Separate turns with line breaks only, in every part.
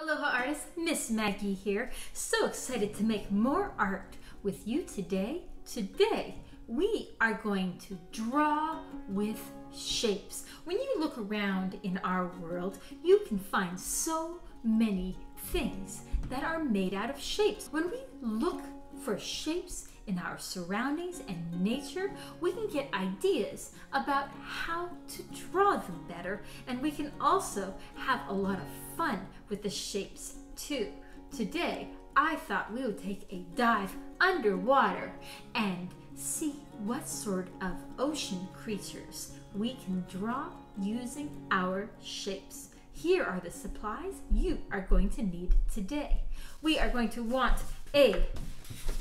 Aloha artist, Miss Maggie here. So excited to make more art with you today. Today, we are going to draw with shapes. When you look around in our world, you can find so many things that are made out of shapes. When we look for shapes in our surroundings and nature, we can get ideas about how to draw them better, and we can also have a lot of fun with the shapes too. Today, I thought we would take a dive underwater and see what sort of ocean creatures we can draw using our shapes. Here are the supplies you are going to need today. We are going to want a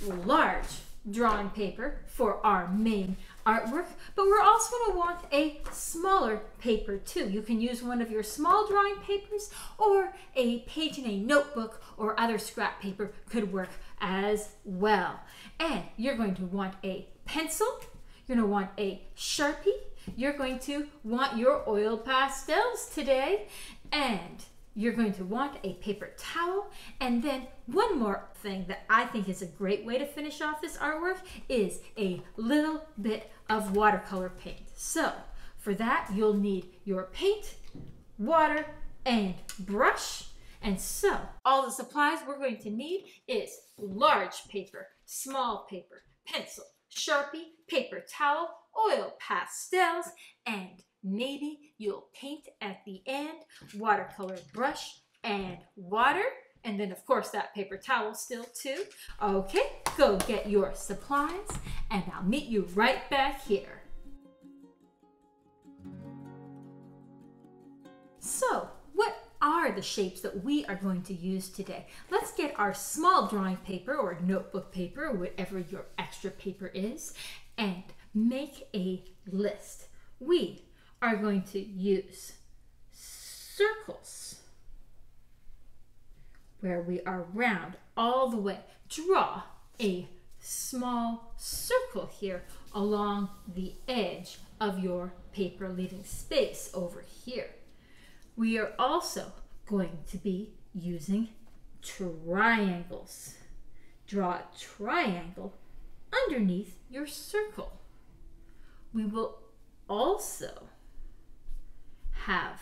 large drawing paper for our main artwork, but we're also going to want a smaller paper too. You can use one of your small drawing papers, or a page in a notebook or other scrap paper could work as well. And you're going to want a pencil, you're going to want a Sharpie, you're going to want your oil pastels today, and you're going to want a paper towel. And then one more thing that I think is a great way to finish off this artwork is a little bit of watercolor paint. So for that, you'll need your paint, water, and brush. And so all the supplies we're going to need is large paper, small paper, pencil, Sharpie, paper towel, oil pastels, and maybe you'll paint at the end, watercolor brush and water, and then of course that paper towel still too. Okay, go get your supplies and I'll meet you right back here. So, what are the shapes that we are going to use today? Let's get our small drawing paper or notebook paper, or whatever your extra paper is, and make a list. We are going to use circles where we are round all the way. Draw a small circle here along the edge of your paper, leaving space over here. We are also going to be using triangles. Draw a triangle underneath your circle. We will also have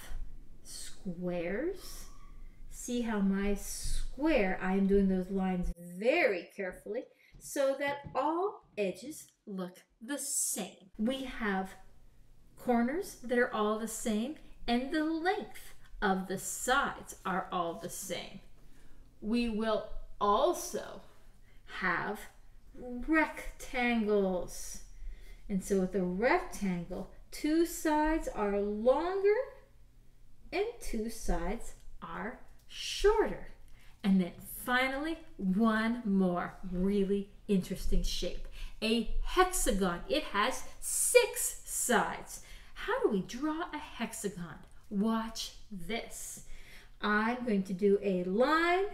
squares. See how my square, I am doing those lines very carefully so that all edges look the same. We have corners that are all the same, and the length of the sides are all the same. We will also have rectangles. And so with a rectangle, two sides are longer and two sides are shorter. And then finally, one more really interesting shape, a hexagon. It has 6 sides. How do we draw a hexagon? Watch this. I'm going to do a line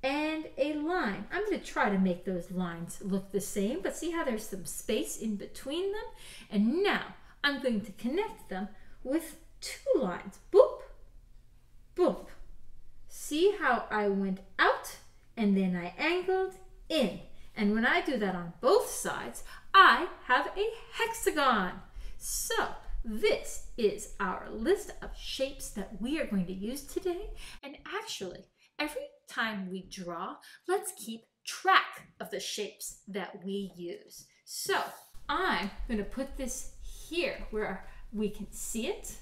and a line. I'm going to try to make those lines look the same, but see how there's some space in between them? And now I'm going to connect them with 2 lines. Boop, boop. See how I went out and then I angled in. And when I do that on both sides, I have a hexagon. So this is our list of shapes that we are going to use today. And actually, every time we draw, let's keep track of the shapes that we use. So I'm going to put this here where we can see it.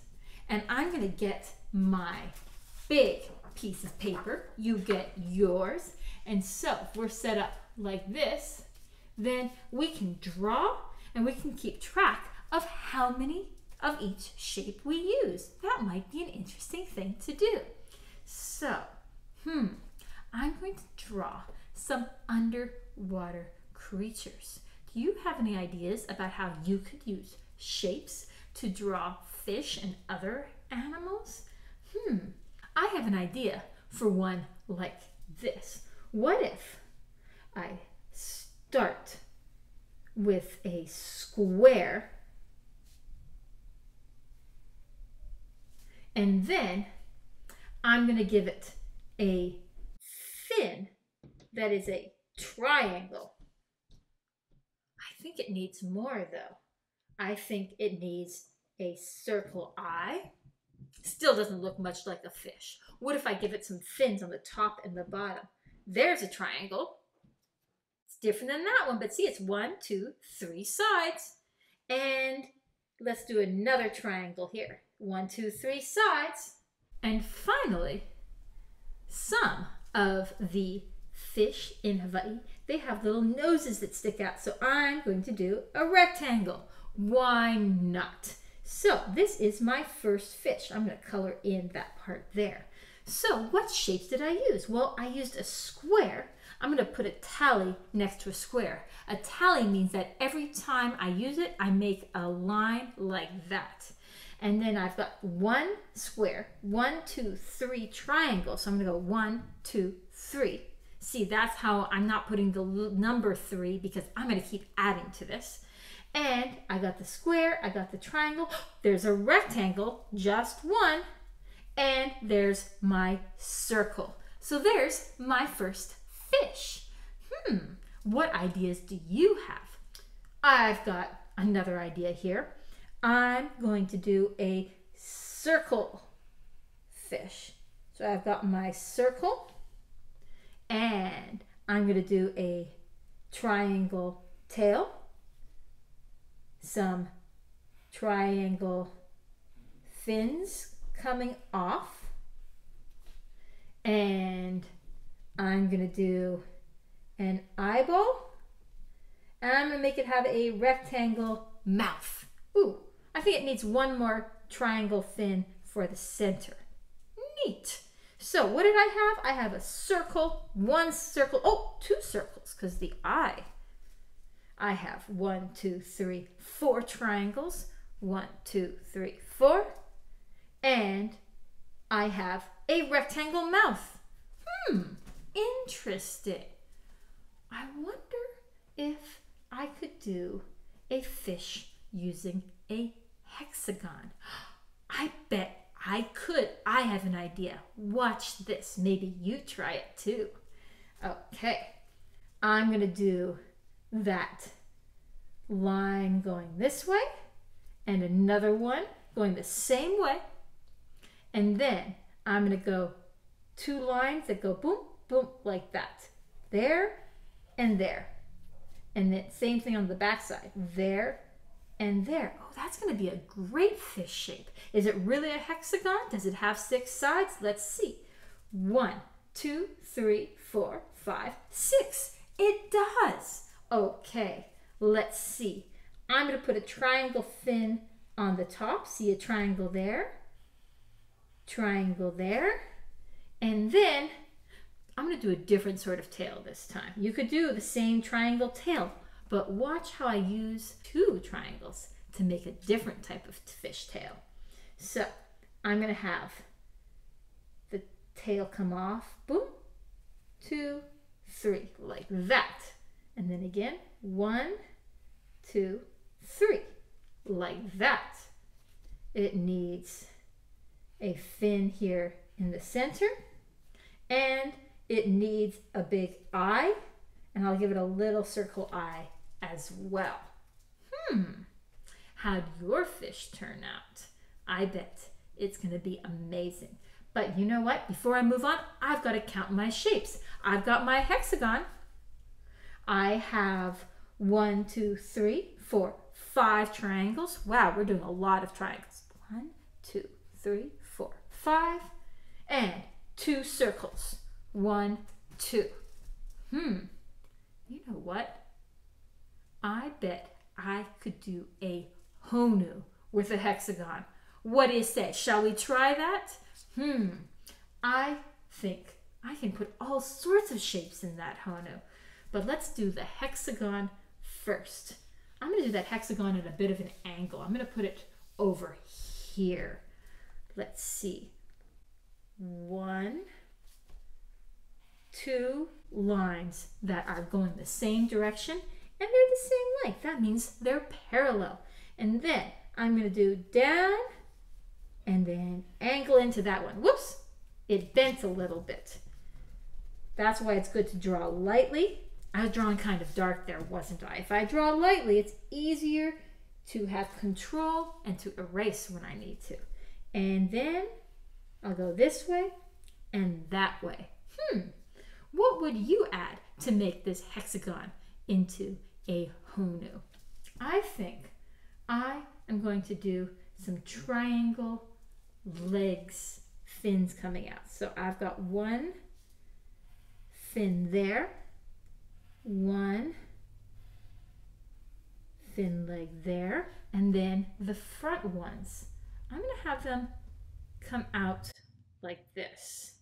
And I'm going to get my big piece of paper. You get yours. And so if we're set up like this, then we can draw and we can keep track of how many of each shape we use. That might be an interesting thing to do. So, I'm going to draw some underwater creatures. Do you have any ideas about how you could use shapes to draw fish and other animals? I have an idea for one like this. What if I start with a square and then I'm going to give it a fin that is a triangle. I think it needs more though. I think it needs a circle eye. Still doesn't look much like a fish. What if I give it some fins on the top and the bottom? There's a triangle. It's different than that one, but see, it's 1, 2, 3 sides. And let's do another triangle here. 1, 2, 3 sides. And finally, some of the fish in Hawaii, they have little noses that stick out. So I'm going to do a rectangle. Why not? So this is my first fish. I'm going to color in that part there. So what shapes did I use? Well, I used a square. I'm going to put a tally next to a square. A tally means that every time I use it, I make a line like that. And then I've got one square, 1, 2, 3 triangles. So I'm going to go 1, 2, 3. See, that's how I'm not putting the number 3 because I'm going to keep adding to this. And I got the square, I got the triangle. There's a rectangle, just one. And there's my circle. So there's my first fish. What ideas do you have? I've got another idea here. I'm going to do a circle fish. So I've got my circle and I'm going to do a triangle tail, some triangle fins coming off, and I'm going to do an eyeball, and I'm going to make it have a rectangle mouth. Ooh, I think it needs one more triangle fin for the center. Neat. So what did I have? I have a circle, one circle, oh, 2 circles, because the eye. I have 1, 2, 3, 4 triangles. 1, 2, 3, 4. And I have a rectangle mouth. Interesting. I wonder if I could do a fish using a hexagon. I bet I could. I have an idea. Watch this. Maybe you try it too. Okay. I'm going to do that line going this way and another one going the same way. And then I'm going to go 2 lines that go boom, boom, like that. There and there. And then same thing on the back side. There and there. Oh, that's going to be a great fish shape. Is it really a hexagon? Does it have 6 sides? Let's see. 1, 2, 3, 4, 5, 6. It does. Okay, let's see. I'm going to put a triangle fin on the top. See a triangle there, and then I'm going to do a different sort of tail this time. You could do the same triangle tail, but watch how I use 2 triangles to make a different type of fish tail. So I'm going to have the tail come off, boom, 2, 3, like that. And then again, 1, 2, 3, like that. It needs a fin here in the center, and it needs a big eye, and I'll give it a little circle eye as well. How'd your fish turn out? I bet it's going to be amazing. But you know what? Before I move on, I've got to count my shapes. I've got my hexagon. I have 1, 2, 3, 4, 5 triangles. Wow, we're doing a lot of triangles. 1, 2, 3, 4, 5, and 2 circles. 1, 2. You know what? I bet I could do a honu with a hexagon. What do you say? Shall we try that? I think I can put all sorts of shapes in that honu. But let's do the hexagon first. I'm going to do that hexagon at a bit of an angle. I'm going to put it over here. Let's see. 1, 2 lines that are going the same direction, and they're the same length. That means they're parallel. And then I'm going to do down and then angle into that one. Whoops, it bent a little bit. That's why it's good to draw lightly. I was drawing kind of dark there, wasn't I? If I draw lightly, it's easier to have control and to erase when I need to. And then I'll go this way and that way. What would you add to make this hexagon into a honu? I think I am going to do some triangle legs, fins coming out. So I've got one fin there, one fin leg there, and then the front ones, I'm going to have them come out like this.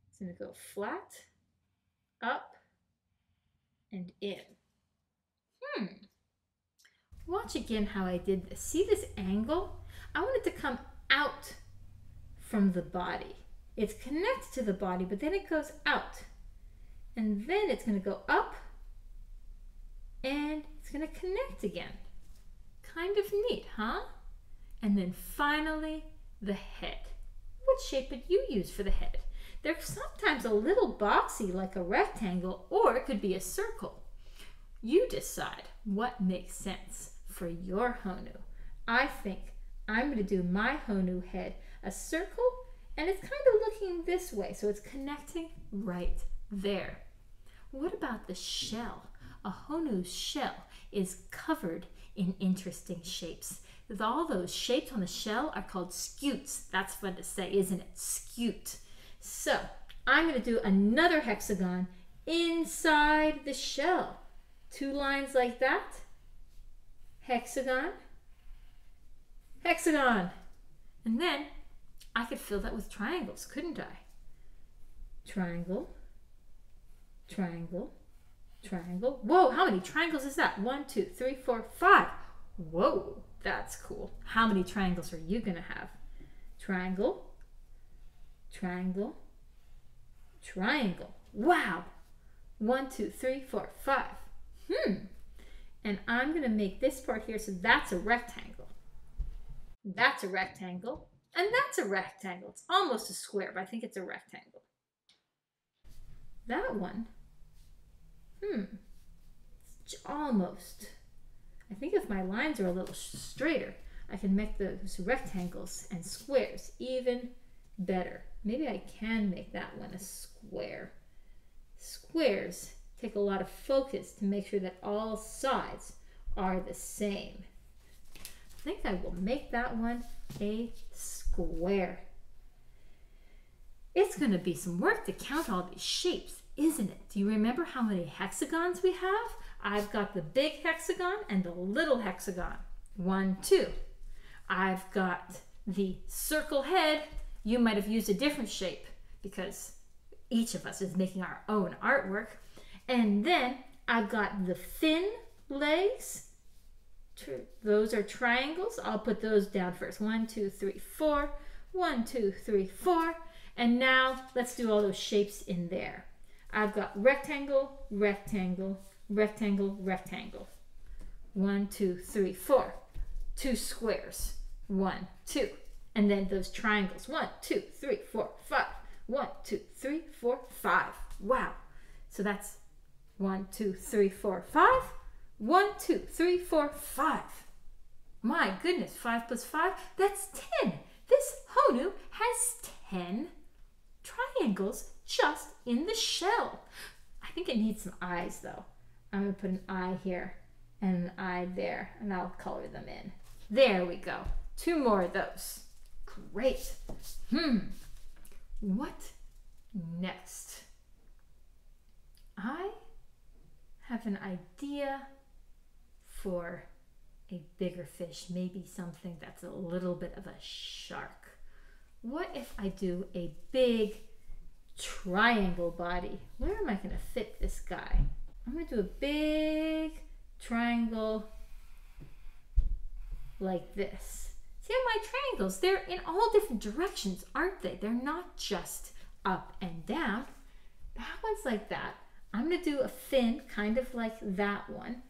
It's going to go flat, up, and in. Watch again how I did this. See this angle? I want it to come out from the body. It's connected to the body, but then it goes out. And then it's going to go up, and it's going to connect again. Kind of neat, huh? And then finally, the head. What shape would you use for the head? They're sometimes a little boxy like a rectangle, or it could be a circle. You decide what makes sense for your honu. I think I'm going to do my honu head a circle, and it's kind of looking this way, so it's connecting right there. What about the shell? A honu's shell is covered in interesting shapes. All those shapes on the shell are called scutes. That's fun to say, isn't it? Scute. So I'm going to do another hexagon inside the shell. 2 lines like that. Hexagon, hexagon. And then I could fill that with triangles, couldn't I? Triangle, triangle, triangle. Whoa, how many triangles is that? 1, 2, 3, 4, 5. Whoa, that's cool. How many triangles are you going to have? Triangle, triangle, triangle. Wow. 1, 2, 3, 4, 5. And I'm going to make this part here, so that's a rectangle. That's a rectangle. And that's a rectangle. It's almost a square, but I think it's a rectangle. That one, it's almost. I think if my lines are a little straighter, I can make those rectangles and squares even better. Maybe I can make that one a square. Squares take a lot of focus to make sure that all sides are the same. I think I will make that one a square. It's going to be some work to count all these shapes, isn't it? Do you remember how many hexagons we have? I've got the big hexagon and the little hexagon. 1, 2. I've got the circle head. You might have used a different shape because each of us is making our own artwork. And then I've got the fin legs. Those are triangles. I'll put those down first. 1, 2, 3, 4. 1, 2, 3, 4. And now let's do all those shapes in there. I've got rectangle, rectangle, rectangle, rectangle. 1, 2, 3, 4. 2 squares. 1, 2. And then those triangles. 1, 2, 3, 4, 5. 1, 2, 3, 4, 5. Wow. So that's 1, 2, 3, 4, 5. 1, 2, 3, 4, 5. My goodness, 5 plus 5, that's 10. This honu has 10 triangles just in the shell. I think it needs some eyes though. I'm going to put an eye here and an eye there, and I'll color them in. There we go. 2 more of those. Great. What next? I have an idea for a bigger fish, maybe something that's a little bit of a shark. What if I do a big triangle body? Where am I going to fit this guy? I'm going to do a big triangle like this. See how my triangles, they're in all different directions, aren't they? They're not just up and down. That one's like that. I'm going to do a fin kind of like that one.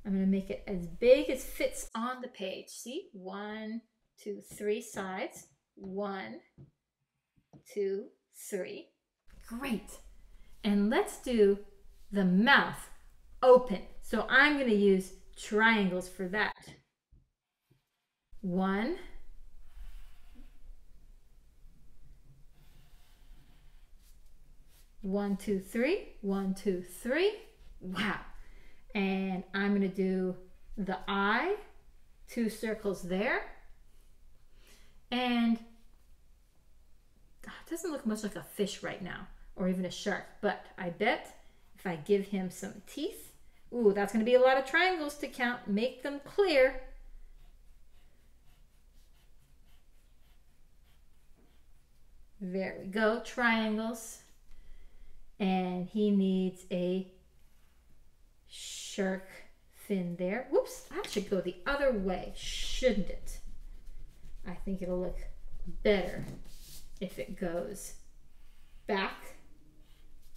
I'm going to make it as big as fits on the page. See? 1, 2, 3 sides. 1, 2, 3. Great. And let's do the mouth open. So I'm going to use triangles for that. 1, 1, 2, 3, 1, 2, 3. Wow. And I'm going to do the eye, 2 circles there. And it doesn't look much like a fish right now, or even a shark, but I bet if I give him some teeth, ooh, that's going to be a lot of triangles to count. Make them clear. There we go, triangles. And he needs a shark fin there. Whoops, that should go the other way, shouldn't it? I think it'll look better if it goes back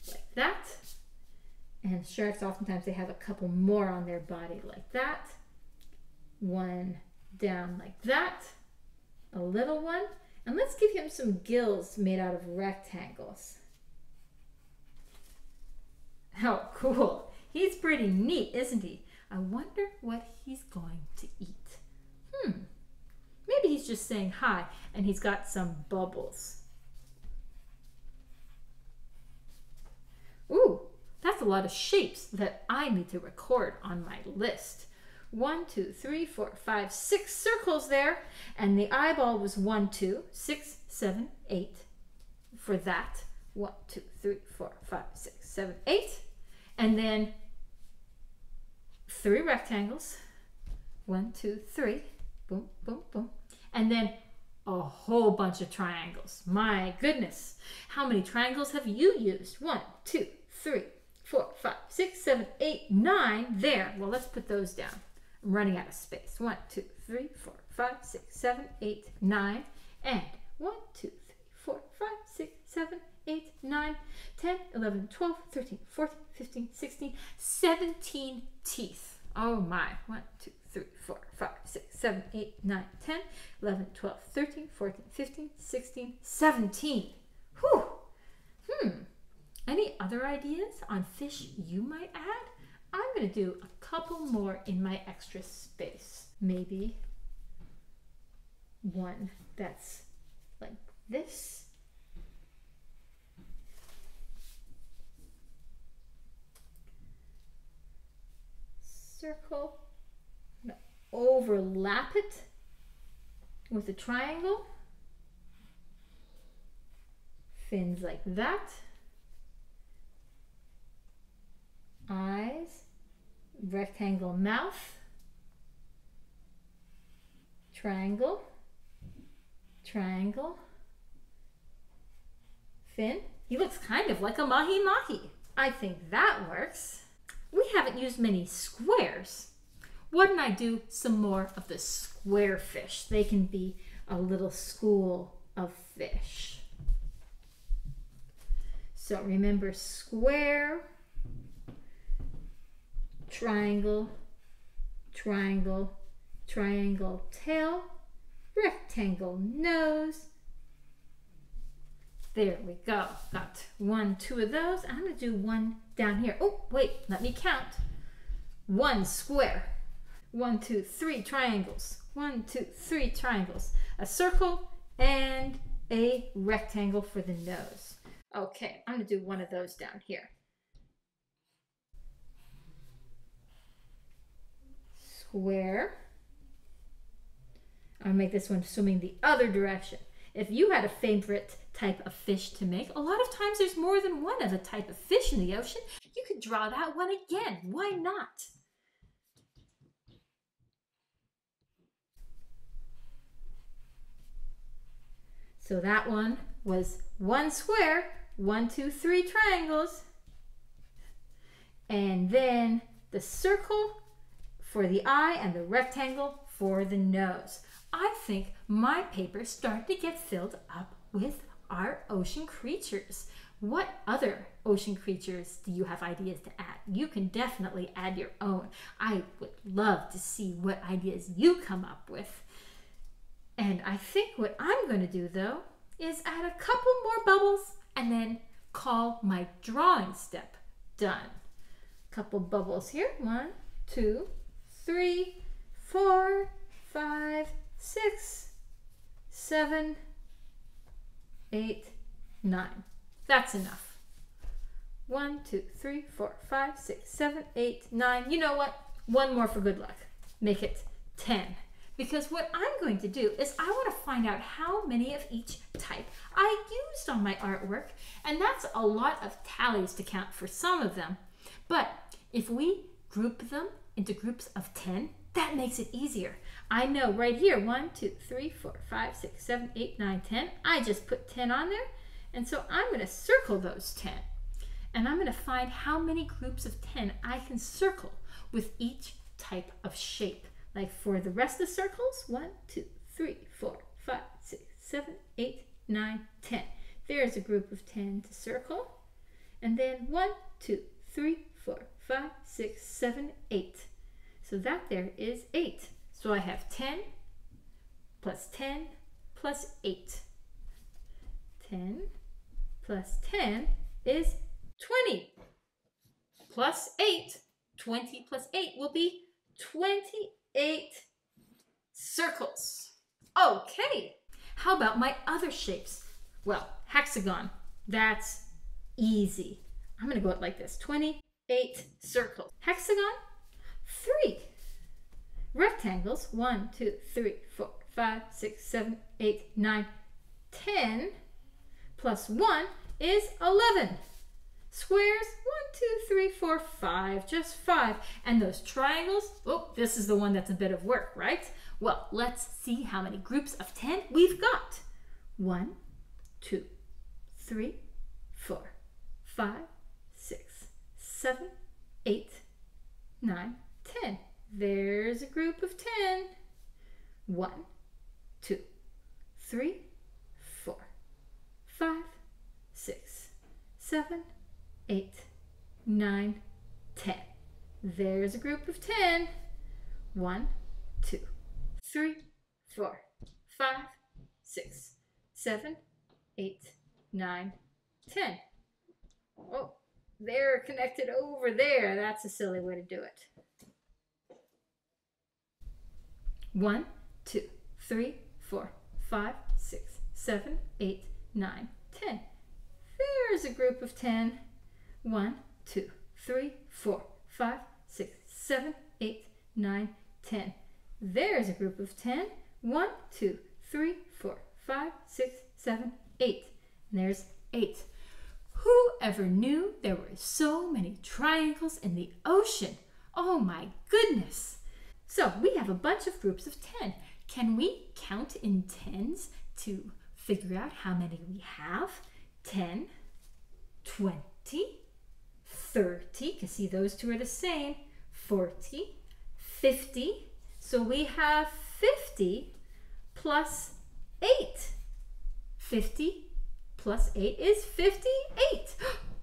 like that. And sharks, oftentimes they have a couple more on their body like that. One down like that, a little one. And let's give him some gills made out of rectangles. Oh, cool. He's pretty neat, isn't he? I wonder what he's going to eat. Maybe he's just saying hi and he's got some bubbles. Ooh, that's a lot of shapes that I need to record on my list. 1, 2, 3, 4, 5, 6 circles there. And the eyeball was 1, 2, 6, 7, 8 for that. 1, 2, 3, 4, 5, 6, 7, 8. And then 3 rectangles. 1, 2, 3. Boom, boom, boom. And then a whole bunch of triangles. My goodness. How many triangles have you used? 1, 2, 3, 4, 5, 6, 7, 8, 9. There. Well, let's put those down. I'm running out of space. 1, 2, 3, 4, 5, 6, 7, 8, 9. And 1, 2, 3, 4, 5, 6, 7, 8, 9, 10, 11, 12, 13, 14, 15, 16, 17 teeth. Oh my. 1, 2, 3, 4, 5, 6, 7, 8, 9, 10, 11, 12, 13, 14, 15, 16, 17. Whew. Any other ideas on fish you might add? I'm going to do a couple more in my extra space. Maybe one that's like this. Circle. Overlap it with a triangle. Fins like that. Eyes. Rectangle mouth. Triangle. Triangle. Fin. He looks kind of like a mahi-mahi. I think that works. We haven't used many squares. Why don't I do some more of the square fish? They can be a little school of fish. So remember, square, triangle, triangle, triangle tail, rectangle nose. There we go. Got 1, 2 of those. I'm going to do one down here. Oh, wait, let me count. 1 square. 1, 2, 3 triangles. 1, 2, 3 triangles. A circle and a rectangle for the nose. Okay, I'm going to do one of those down here. Square. I'll make this one swimming the other direction. If you had a favorite type of fish to make, a lot of times there's more than one of a type of fish in the ocean. You could draw that one again. Why not? So that one was 1 square, 1, 2, 3 triangles, and then the circle for the eye and the rectangle for the nose. I think my paper's starting to get filled up with our ocean creatures. What other ocean creatures do you have ideas to add? You can definitely add your own. I would love to see what ideas you come up with. And I think what I'm going to do, though, is add a couple more bubbles and then call my drawing step done. Couple bubbles here. 1, 2, 3, 4, 5, 6, 7, 8, 9. That's enough. 1, 2, 3, 4, 5, 6, 7, 8, 9. You know what? One more for good luck. Make it 10. Because what I'm going to do is I want to find out how many of each type I used on my artwork. And that's a lot of tallies to count for some of them. But if we group them into groups of 10, that makes it easier. I know right here, 1, 2, 3, 4, 5, 6, 7, 8, 9, 10. I just put 10 on there. And so I'm going to circle those 10. And I'm going to find how many groups of 10 I can circle with each type of shape. Like for the rest of the circles, 1, 2, 3, 4, 5, 6, 7, 8, 9, 10. There's a group of 10 to circle. And then 1, 2, 3, 4, 5, 6, 7, 8. So that there is 8. So I have 10 plus 10 plus 8. 10 plus 10 is 20. Plus 8, 20 plus 8 will be 28 circles. Okay, how about my other shapes? Well, hexagon, that's easy. I'm gonna go out like this, 28 circles. Hexagon, 3. Rectangles, 1, 2, 3, 4, 5, 6, 7, 8, 9, 10. Plus 1 is 11. Squares, 1, 2, 3, 4, 5, just 5. And those triangles, oh, this is the one that's a bit of work, right? Well, let's see how many groups of 10 we've got. 1, 2, 3, 4, 5, 6, 7, 8, 9, 10. There's a group of 10. 1, 2, 3, 4, 5, 6, 7, 8, 9, 10. There's a group of 10. 1, 2, 3, 4, 5, 6, 7, 8, 9, 10. Oh, they're connected over there. That's a silly way to do it. 1, 2, 3, 4, 5, 6, 7, 8, 9, 10. There's a group of 10. 1, 2, 3, 4, 5, 6, 7, 8, 9, 10. There's a group of 10. 1, 2, 3, 4, 5, 6, 7, 8. And there's 8. Who ever knew there were so many triangles in the ocean? Oh my goodness! So we have a bunch of groups of 10. Can we count in tens to figure out how many we have? 10, 20, 30, because see those two are the same, 40, 50. So we have 50 plus 8. 50 plus 8 is 58.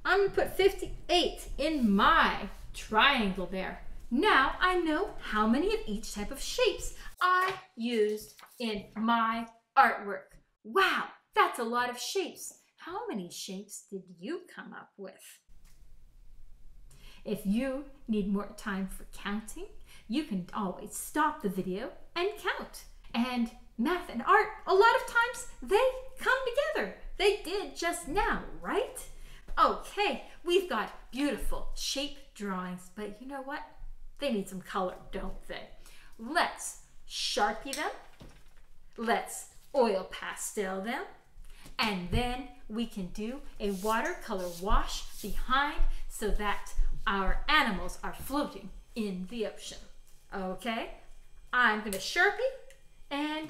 I'm going to put 58 in my triangle there. Now I know how many of each type of shapes I used in my artwork. Wow, that's a lot of shapes. How many shapes did you come up with? If you need more time for counting, you can always stop the video and count. And math and art, a lot of times, they come together. They did just now, right? Okay, we've got beautiful shape drawings, but you know what? They need some color, don't they? Let's Sharpie them. Let's oil pastel them. And then we can do a watercolor wash behind so that our animals are floating in the ocean. Okay, I'm going to Sharpie and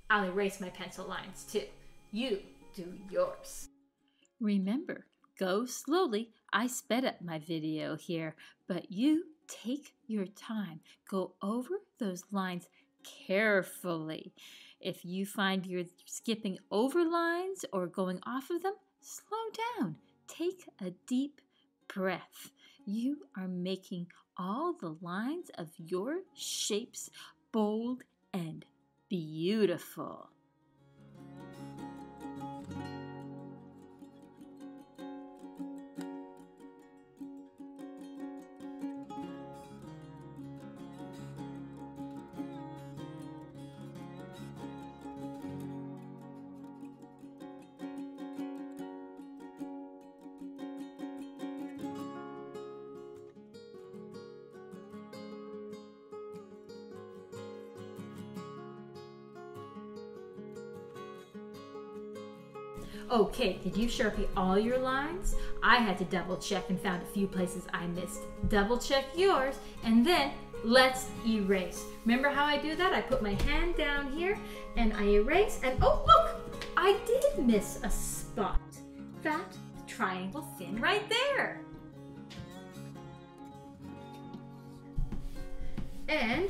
I'll erase my pencil lines too. You do yours. Remember, go slowly. I sped up my video here, but you take your time. Go over those lines carefully. If you find you're skipping over lines or going off of them, slow down. Take a deep breath. You are making all the lines of your shapes bold and beautiful. Okay, did you Sharpie all your lines? I had to double check and found a few places I missed. Double check yours and then let's erase. Remember how I do that? I put my hand down here and I erase and oh look, I did miss a spot. That triangle fin right there. And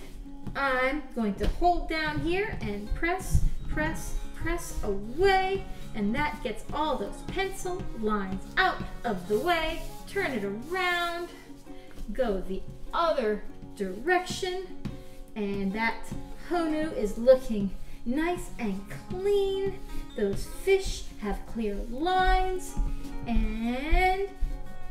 I'm going to hold down here and press, press, press away, and that gets all those pencil lines out of the way. Turn it around, go the other direction, and that Honu is looking nice and clean. Those fish have clear lines, and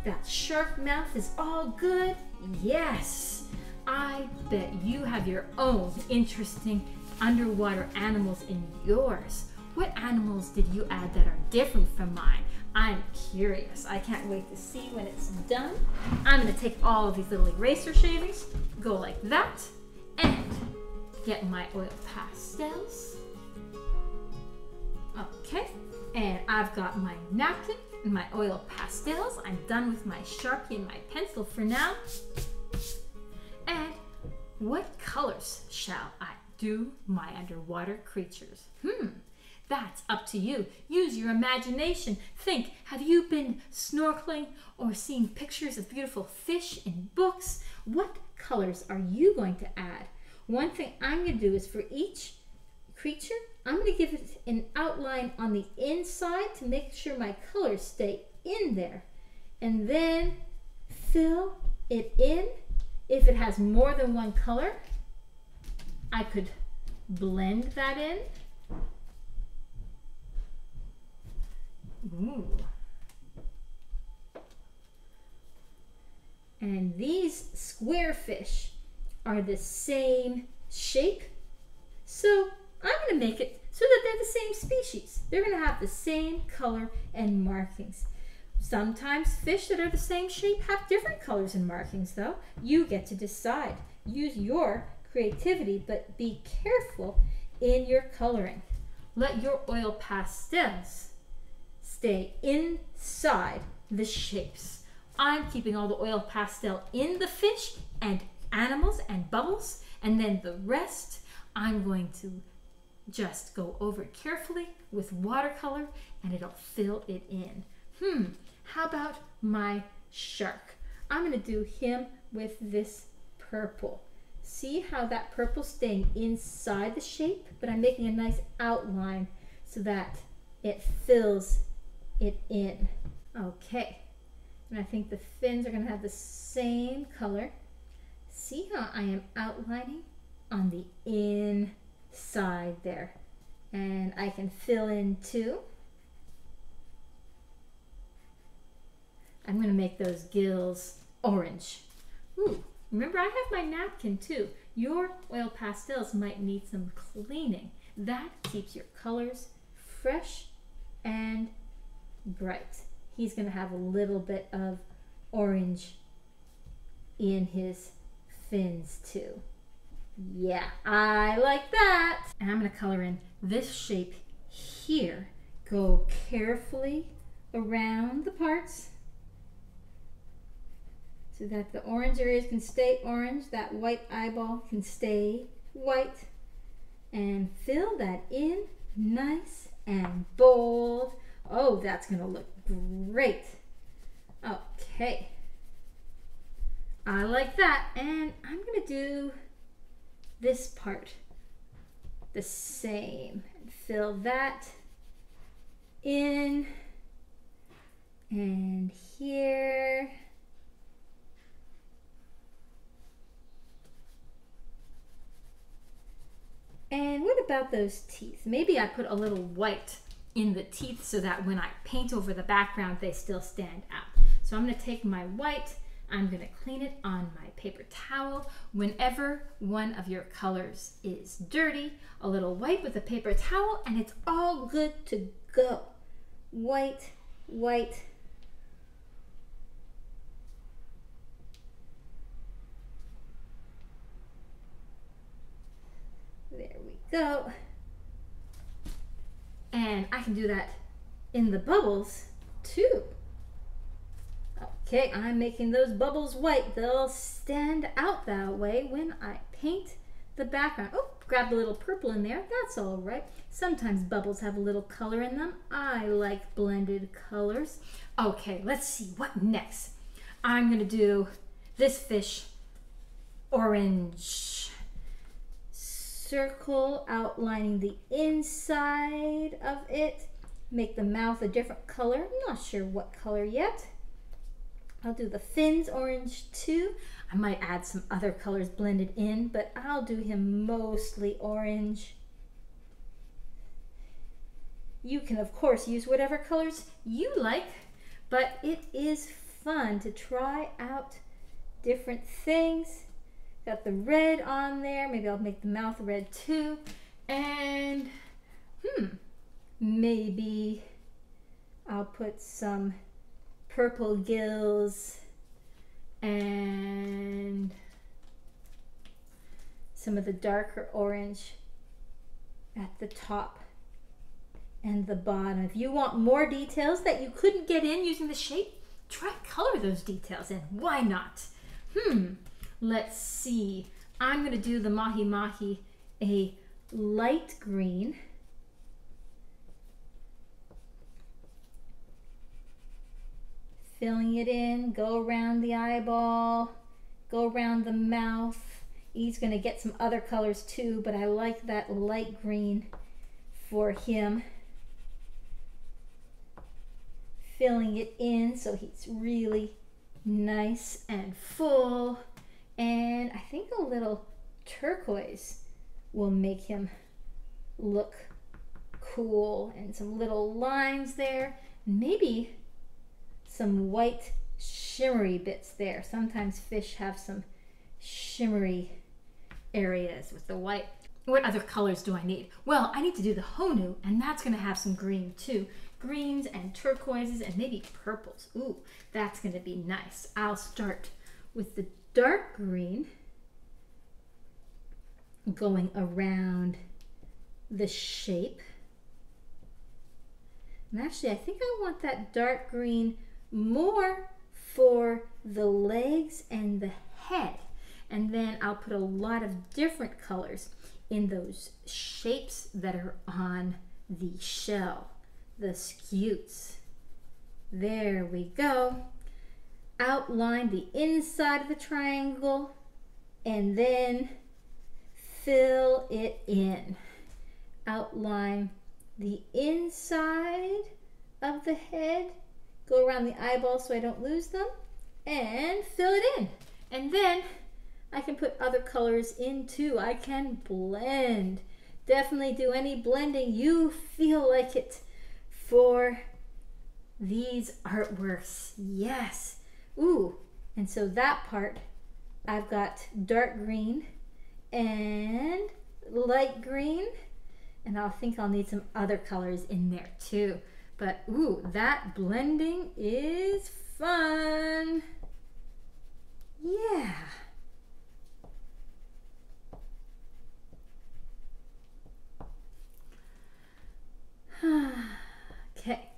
that shark mouth is all good. Yes! I bet you have your own interesting underwater animals in yours. What animals did you add that are different from mine? I'm curious. I can't wait to see when it's done. I'm going to take all of these little eraser shavings, go like that, and get my oil pastels. Okay, and I've got my napkin and my oil pastels. I'm done with my Sharpie and my pencil for now. And what colors shall I do my underwater creatures? That's up to you. Use your imagination. Think, have you been snorkeling or seeing pictures of beautiful fish in books? What colors are you going to add? One thing I'm going to do is for each creature, I'm going to give it an outline on the inside to make sure my colors stay in there. And then fill it in. If it has more than one color, I could blend that in. Ooh. And these square fish are the same shape, so I'm going to make it so that they're the same species. They're going to have the same color and markings. Sometimes fish that are the same shape have different colors and markings though. You get to decide. Use your creativity, but be careful in your coloring. Let your oil pastels stay inside the shapes. I'm keeping all the oil pastel in the fish and animals and bubbles, and then the rest I'm going to just go over carefully with watercolor and it'll fill it in. How about my shark? I'm going to do him with this purple. See how that purple's staying inside the shape, but I'm making a nice outline so that it fills it in. Okay, and I think the fins are going to have the same color. See how I am outlining on the inside there, and I can fill in too. I'm going to make those gills orange. Ooh, remember I have my napkin too. Your oil pastels might need some cleaning. That keeps your colors fresh and bright. He's going to have a little bit of orange in his fins too. Yeah, I like that. And I'm going to color in this shape here. Go carefully around the parts so that the orange areas can stay orange, that white eyeball can stay white, and fill that in nice and bold. Oh, that's gonna look great. Okay, I like that, and I'm gonna do this part the same and fill that in and here. And what about those teeth? Maybe I put a little white in the teeth so that when I paint over the background, they still stand out. So I'm going to take my white, I'm going to clean it on my paper towel. Whenever one of your colors is dirty, a little white with a paper towel, and it's all good to go. White, white. There we go. And I can do that in the bubbles too. Okay, I'm making those bubbles white. They'll stand out that way when I paint the background. Oh, grab a little purple in there. That's all right. Sometimes bubbles have a little color in them. I like blended colors. Okay, let's see what next. I'm gonna do this fish orange. Circle outlining the inside of it. Make the mouth a different color. I'm not sure what color yet. I'll do the fins orange too. I might add some other colors blended in, but I'll do him mostly orange. You can, of course, use whatever colors you like, but it is fun to try out different things. Got the red on there. Maybe I'll make the mouth red too. And, maybe I'll put some purple gills and some of the darker orange at the top and the bottom. If you want more details that you couldn't get in using the shape, try color those details in. Why not? Let's see. I'm going to do the mahi mahi a light green. Filling it in, go around the eyeball, go around the mouth. He's going to get some other colors too, but I like that light green for him. Filling it in so he's really nice and full. And I think a little turquoise will make him look cool, and some little lines there. Maybe some white shimmery bits there. Sometimes fish have some shimmery areas with the white. What other colors do I need? Well, I need to do the honu, and that's going to have some green too. Greens and turquoises and maybe purples. Ooh, that's going to be nice. I'll start with the dark green going around the shape. And actually, I think I want that dark green more for the legs and the head. And then I'll put a lot of different colors in those shapes that are on the shell, the scutes. There we go. Outline the inside of the triangle and then fill it in. Outline the inside of the head, go around the eyeball so I don't lose them, and fill it in. And then I can put other colors in too. I can blend. Definitely do any blending you feel like it for these artworks. Yes. Ooh, and so that part, I've got dark green and light green, and I think I'll need some other colors in there too. But ooh, that blending is fun. Yeah. Okay.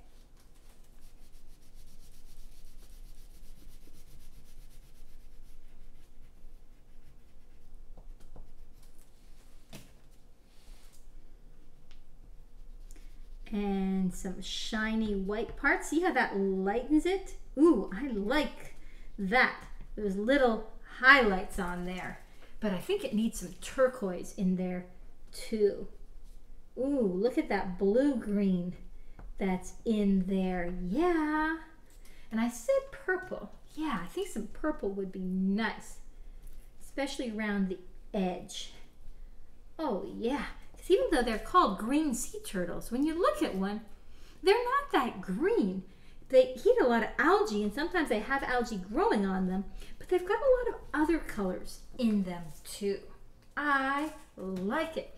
And some shiny white parts. See how that lightens it? Ooh, I like that. Those little highlights on there. But I think it needs some turquoise in there too. Ooh, look at that blue-green that's in there. Yeah. And I said purple. Yeah, I think some purple would be nice, especially around the edge. Oh, yeah. Because even though they're called green sea turtles, when you look at one, they're not that green. They eat a lot of algae, and sometimes they have algae growing on them, but they've got a lot of other colors in them too. I like it.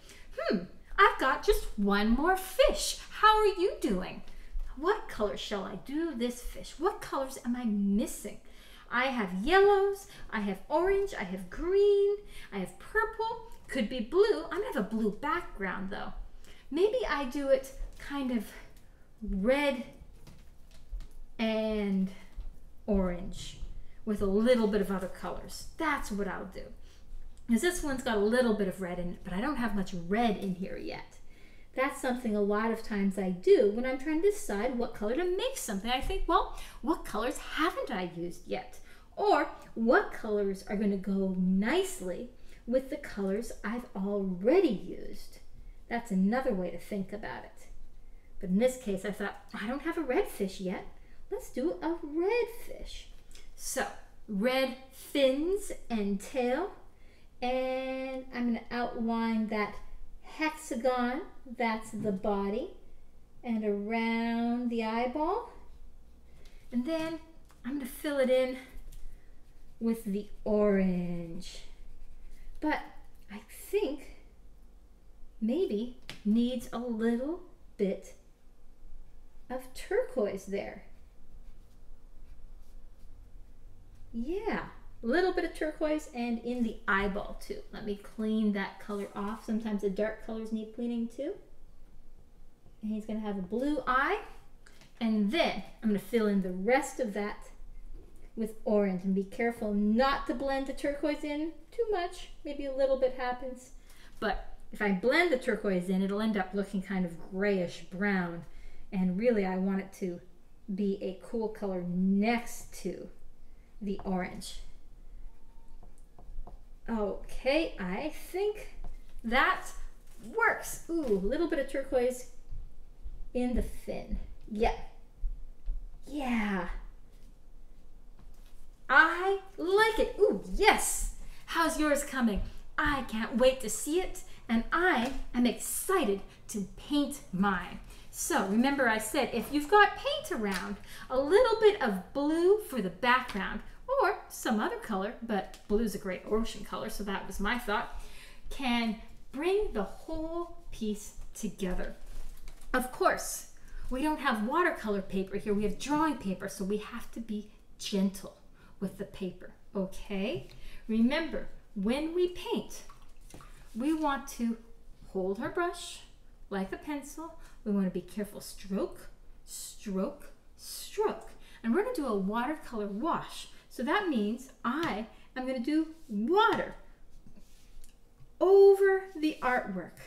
I've got just one more fish. How are you doing? What color shall I do this fish? What colors am I missing? I have yellows, I have orange, I have green, I have purple, could be blue. I'm gonna have a blue background though. Maybe I do it kind of red and orange with a little bit of other colors. That's what I'll do. Because this one's got a little bit of red in it, but I don't have much red in here yet. That's something a lot of times I do when I'm trying to decide what color to make something. I think, well, what colors haven't I used yet? Or what colors are going to go nicely with the colors I've already used? That's another way to think about it. But in this case, I thought, I don't have a red fish yet. Let's do a red fish. So, red fins and tail. And I'm going to outline that hexagon, that's the body, and around the eyeball. And then I'm going to fill it in with the orange. But I think maybe needs a little bit of turquoise there. Yeah. A little bit of turquoise and in the eyeball too. Let me clean that color off. Sometimes the dark colors need cleaning too. And he's going to have a blue eye. And then I'm going to fill in the rest of that with orange. And be careful not to blend the turquoise in too much. Maybe a little bit happens. But if I blend the turquoise in, it'll end up looking kind of grayish brown. And really I want it to be a cool color next to the orange. Okay, I think that works. Ooh, a little bit of turquoise in the fin. Yeah. Yeah. I like it. Ooh, yes. How's yours coming? I can't wait to see it, and I am excited to paint mine. So remember I said if you've got paint around, a little bit of blue for the background, or some other color, but blue's a great ocean color, so that was my thought, can bring the whole piece together. Of course, we don't have watercolor paper here, we have drawing paper, so we have to be gentle with the paper, okay? Remember, when we paint, we want to hold our brush like a pencil. We want to be careful, stroke, stroke, stroke. And we're going to do a watercolor wash. So that means I am going to do water over the artwork.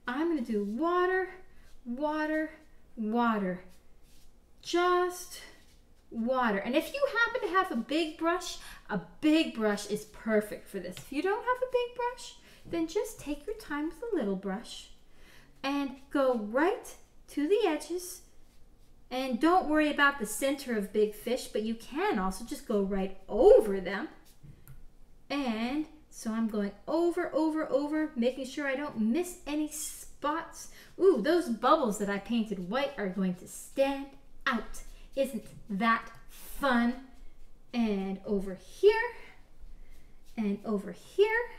I'm going to do water, water, water. Just water. And if you happen to have a big brush is perfect for this. If you don't have a big brush, then just take your time with a little brush and go right to the edges. And don't worry about the center of big fish, but you can also just go right over them. And so I'm going over, over, over, making sure I don't miss any spots. Ooh, those bubbles that I painted white are going to stand out. Isn't that fun? And over here, and over here.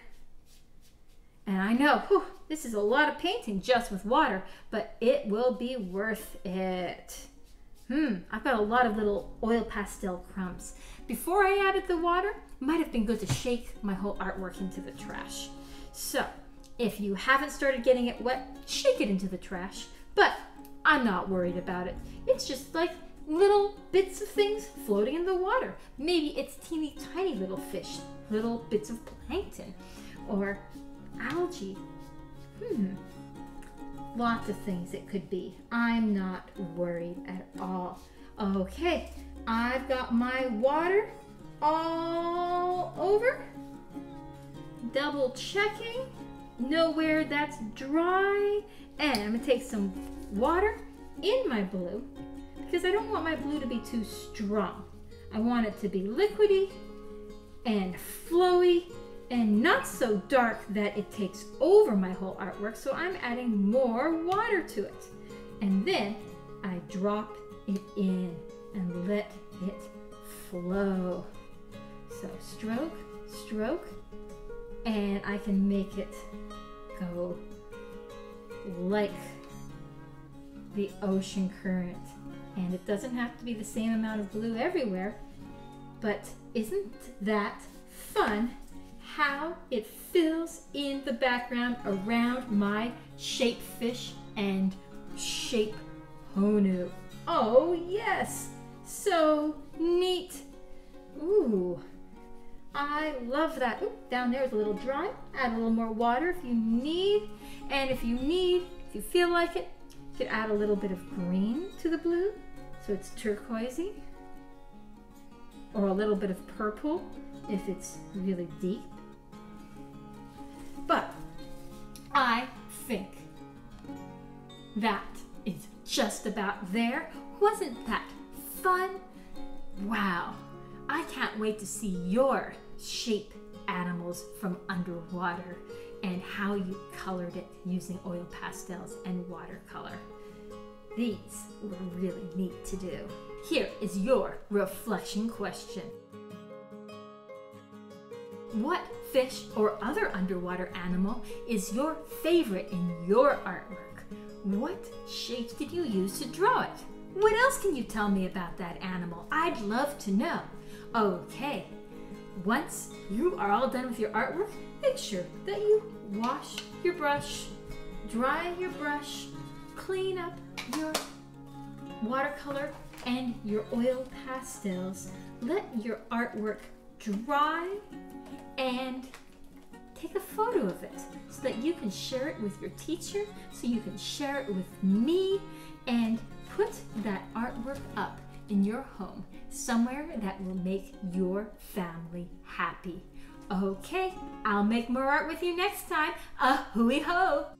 And I know, whew, this is a lot of painting just with water, but it will be worth it. I've got a lot of little oil pastel crumbs. Before I added the water, it might have been good to shake my whole artwork into the trash. So, if you haven't started getting it wet, shake it into the trash. But I'm not worried about it. It's just like little bits of things floating in the water. Maybe it's teeny tiny little fish, little bits of plankton, or algae. Lots of things it could be. I'm not worried at all. Okay, I've got my water all over. Double checking. Know where that's dry. And I'm gonna take some water in my blue because I don't want my blue to be too strong. I want it to be liquidy and flowy and not so dark that it takes over my whole artwork, so I'm adding more water to it. And then I drop it in and let it flow. So stroke, stroke, and I can make it go like the ocean current. And it doesn't have to be the same amount of blue everywhere, but isn't that fun? How it fills in the background around my shape fish and shape Honu. Oh yes, so neat. Ooh, I love that. Ooh, down there is a little dry. Add a little more water if you need. And if you feel like it, you could add a little bit of green to the blue so it's turquoisey. Or a little bit of purple if it's really deep. But I think that is just about there. Wasn't that fun? Wow, I can't wait to see your shape animals from underwater and how you colored it using oil pastels and watercolor. These were really neat to do. Here is your reflection question. What fish or other underwater animal is your favorite in your artwork? What shapes did you use to draw it? What else can you tell me about that animal? I'd love to know. Okay, once you are all done with your artwork, make sure that you wash your brush, dry your brush, clean up your watercolor and your oil pastels. Let your artwork dry and take a photo of it so that you can share it with your teacher, so you can share it with me, and put that artwork up in your home, somewhere that will make your family happy. Okay, I'll make more art with you next time. A hooey ho!